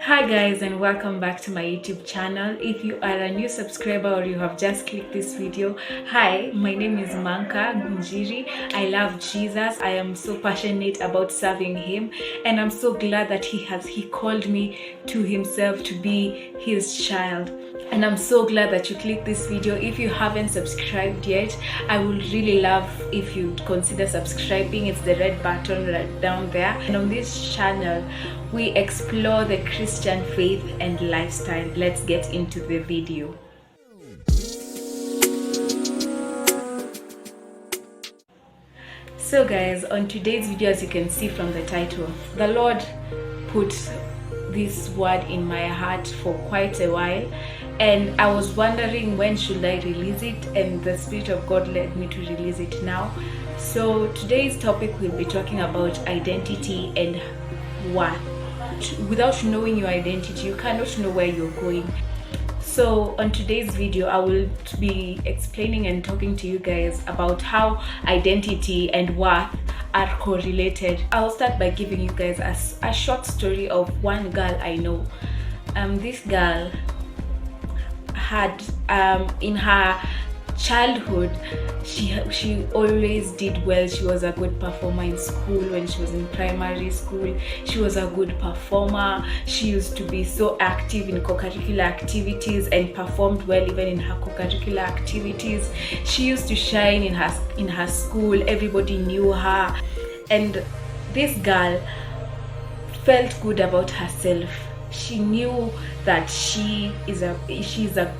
Hi guys, and welcome back to my YouTube channel. If you are a new subscriber or you have just clicked this video, hi, my name is Manka Gunjiri. I love Jesus. I am so passionate about serving him, and I'm so glad that he called me to himself to be his child. And I'm so glad that you clicked this video. If you haven't subscribed yet, I would really love if you'd consider subscribing. It's the red button right down there. And on this channel, we explore the Christian faith and lifestyle. Let's get into the video. So guys, on today's video, as you can see from the title, the Lord put this word in my heart for quite a while, and I was wondering when should I release it, and the Spirit of God led me to release it now. So today's topic will be talking about identity and worth. Without knowing your identity, you cannot know where you're going. So on today's video, I will be explaining and talking to you guys about how identity and worth are correlated. I'll start by giving you guys a short story of one girl I know. This girl had in her childhood, she always did well. She was a good performer in school. When she was in primary school, she was a good performer. She used to be so active in co-curricular activities and performed well even in her co-curricular activities. She used to shine in her school. Everybody knew her, and this girl felt good about herself. She knew that she's a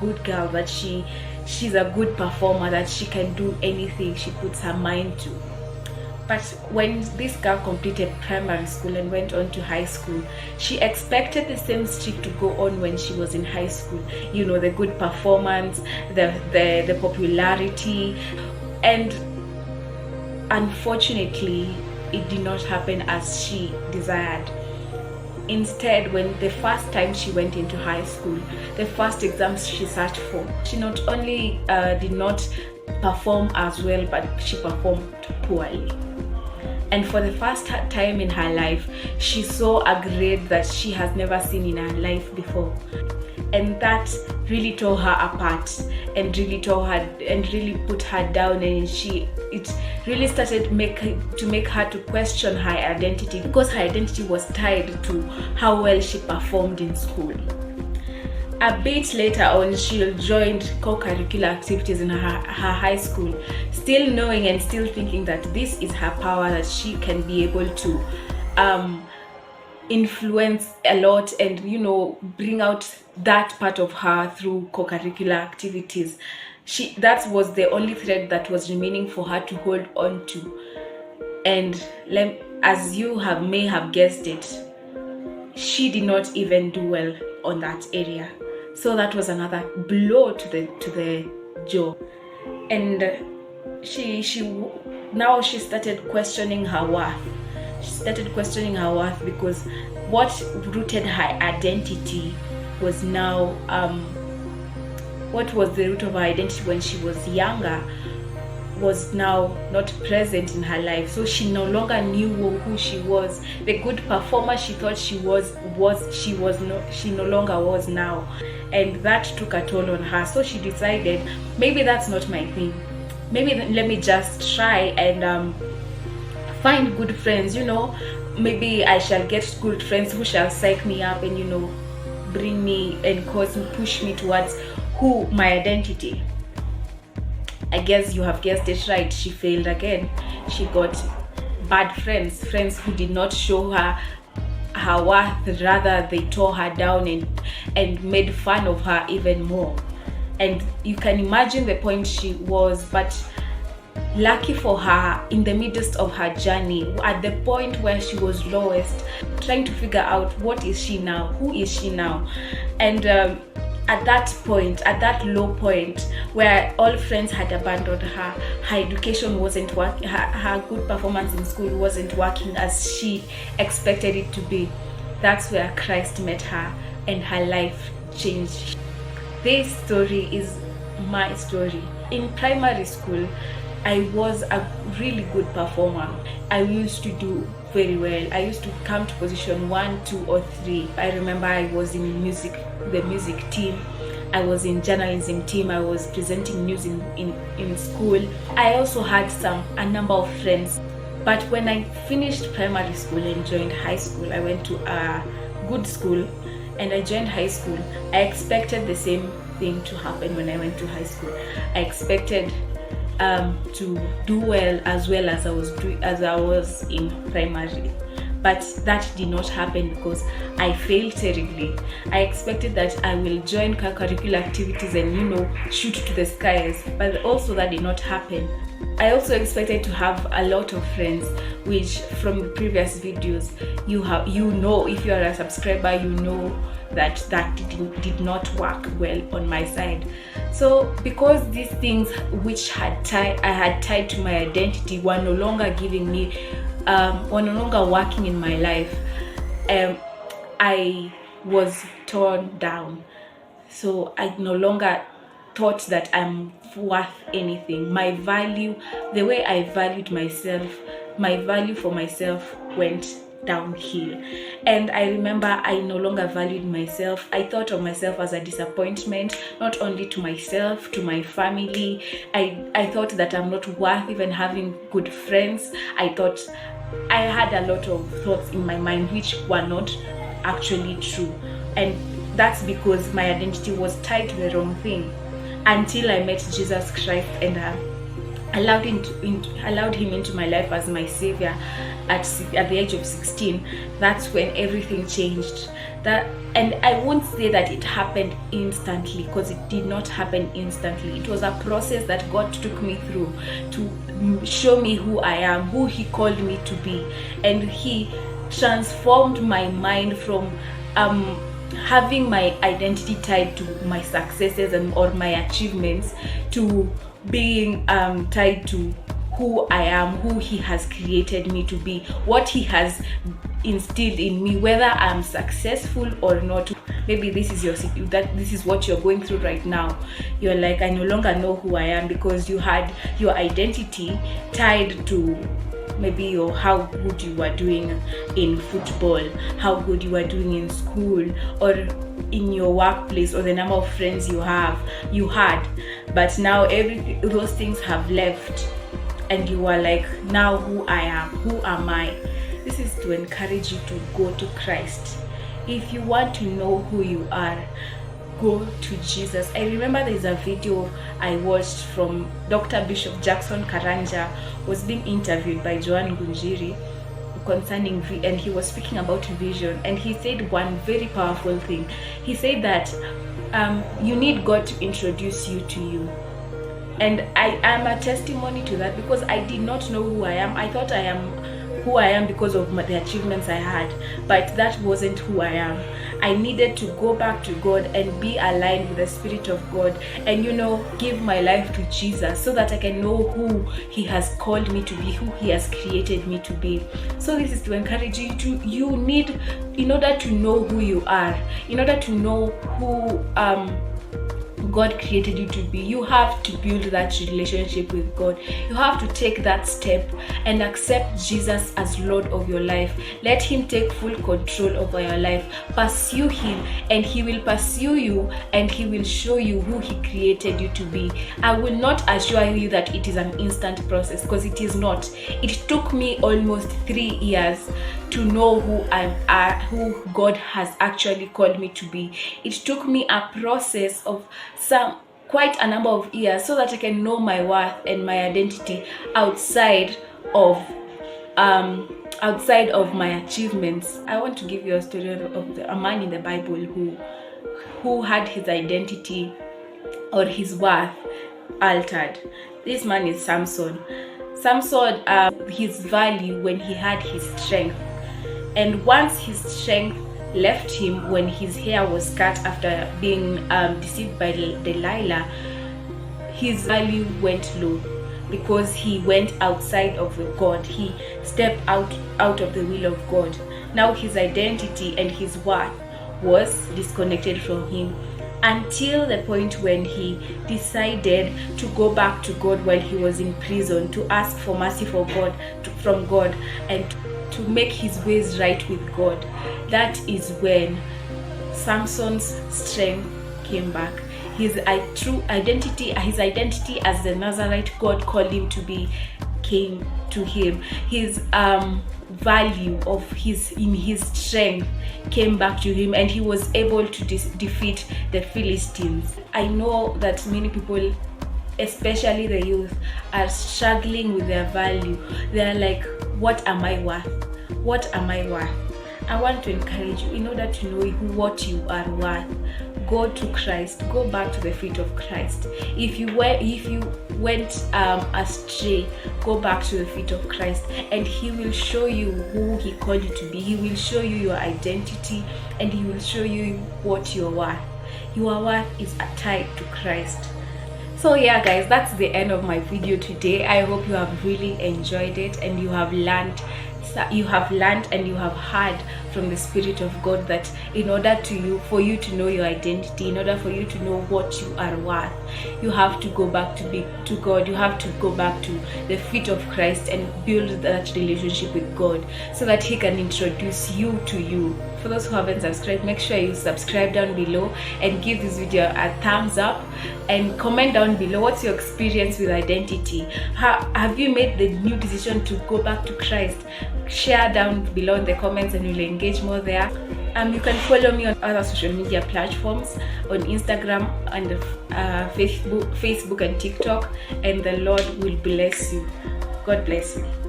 good girl, that she's a good performer, that she can do anything she puts her mind to. But when this girl completed primary school and went on to high school, she expected the same streak to go on when she was in high school. You know, the good performance, the popularity, and unfortunately it did not happen as she desired. Instead, when the first time she went into high school, the first exams she sat for, she not only did not perform as well, but she performed poorly. And for the first time in her life, she saw a grade that she has never seen in her life before. And that really tore her apart and really put her down, and it really started to make her to question her identity, because her identity was tied to how well she performed in school. A bit later on, she joined co-curricular activities in her high school, still knowing and still thinking that this is her power, that she can be able to influence a lot and, you know, bring out that part of her through co-curricular activities. That was the only thread that was remaining for her to hold on to. And as you may have guessed it, she did not even do well on that area. So that was another blow to the jaw. And she started questioning her worth. She started questioning her worth because what rooted her identity was now, what was the root of her identity when she was younger was now not present in her life. So she no longer knew who she was. The good performer she thought she no longer was now, and that took a toll on her. So she decided, maybe that's not my thing. Maybe let me just try and find good friends. You know, maybe I shall get good friends who shall psych me up and, you know, bring me and push me towards my identity. I guess you have guessed it right. She failed again. She got bad friends who did not show her worth. Rather, they tore her down and made fun of her even more. And you can imagine the point she was. But lucky for her, in the midst of her journey, at the point where she was lowest, trying to figure out what is she now, who is she now, and at that low point where all friends had abandoned her, her education wasn't working, her good performance in school wasn't working as she expected it to be, that's where Christ met her and her life changed. This story is my story. In primary school, I was a really good performer. I used to do very well. I used to come to position 1, 2, or 3. I remember I was in the music team. I was in journalism team. I was presenting news in school. I also had a number of friends. But when I finished primary school and joined high school, I went to a good school and I joined high school. I expected the same thing to happen when I went to high school. I expected to do well as I was in primary, but that did not happen because I failed terribly. I expected that I will join curricular activities and shoot to the skies, but also that did not happen. I also expected to have a lot of friends, which from the previous videos if you are a subscriber, that did not work well on my side. So because these things which I had tied to my identity were no longer giving me were no longer working in my life, I was torn down. So I no longer thought that I'm worth anything. My value, the way I valued myself, my value for myself went downhill. And I remember I no longer valued myself. I thought of myself as a disappointment, not only to myself, to my family. I thought that I'm not worth even having good friends. I had a lot of thoughts in my mind which were not actually true. And that's because my identity was tied to the wrong thing, until I met Jesus Christ and allowed him into my life as my savior at the age of 16. That's when everything changed. And I won't say that it happened instantly, because it did not happen instantly. It was a process that God took me through to show me who I am, who He called me to be, and He transformed my mind from having my identity tied to my successes or my achievements to being tied to who I am, who He has created me to be, what He has instilled in me, whether I'm successful or not. Maybe this is what you're going through right now. You're like, I no longer know who I am, because you had your identity tied to maybe how good you were doing in football, how good you were doing in school, or in your workplace, or the number of friends you had. But now those things have left, and you are like, now who I am, who am I? This is to encourage you to go to Christ. If you want to know who you are, go to Jesus. I remember there's a video I watched from Dr. Bishop Jackson Karanja, was being interviewed by Joan Gunjiri concerning and he was speaking about vision, and he said one very powerful thing. He said that you need God to introduce you to you. And I am a testimony to that, because I did not know who I am. I thought I am who I am because of the achievements I had, but that wasn't who I am. I needed to go back to God and be aligned with the Spirit of God, and give my life to Jesus, so that I can know who He has called me to be, who He has created me to be. So this is to encourage you need, in order to know who you are, in order to know who God created you to be, you have to build that relationship with God. You have to take that step and accept Jesus as Lord of your life. Let Him take full control over your life. Pursue Him, and He will pursue you, and He will show you who He created you to be. I will not assure you that it is an instant process, because it is not. It took me almost 3 years to know who God has actually called me to be. It took me a process of quite a number of years, so that I can know my worth and my identity outside of my achievements. I want to give you a story of a man in the Bible who had his identity or his worth altered. This man is Samson. His value when he had his strength, and once his strength left him, when his hair was cut after being deceived by Delilah, his value went low, because he went outside of God. He stepped out of the will of God. Now his identity and his worth was disconnected from him, until the point when he decided to go back to God while he was in prison, to ask for mercy from God, and to make his ways right with God, that is when Samson's strength came back. His true identity, his identity as the Nazarite God called him to be, came to him. His value of his strength came back to him, and he was able to defeat the Philistines. I know that many people, especially the youth, are struggling with their value. They're like, what am I worth? What am I worth? I want to encourage you, in order to know what you are worth, go to Christ. Go back to the feet of Christ. If you went astray, go back to the feet of Christ, and he will show you who he called you to be. He will show you your identity, and he will show you what you're worth. Your worth is tied to Christ. So yeah guys, that's the end of my video today. I hope you have really enjoyed it, and you have learned and you have heard from the Spirit of God that in order for you to know your identity, in order for you to know what you are worth, you have to go back to God. You have to go back to the feet of Christ and build that relationship with God, so that he can introduce you to you. For those who haven't subscribed, make sure you subscribe down below and give this video a thumbs up, and comment down below what's your experience with identity. Have you made the new decision to go back to Christ? Share down below in the comments, and we'll engage more there. You can follow me on other social media platforms, on Instagram and Facebook and TikTok, and the Lord will bless you. God bless you.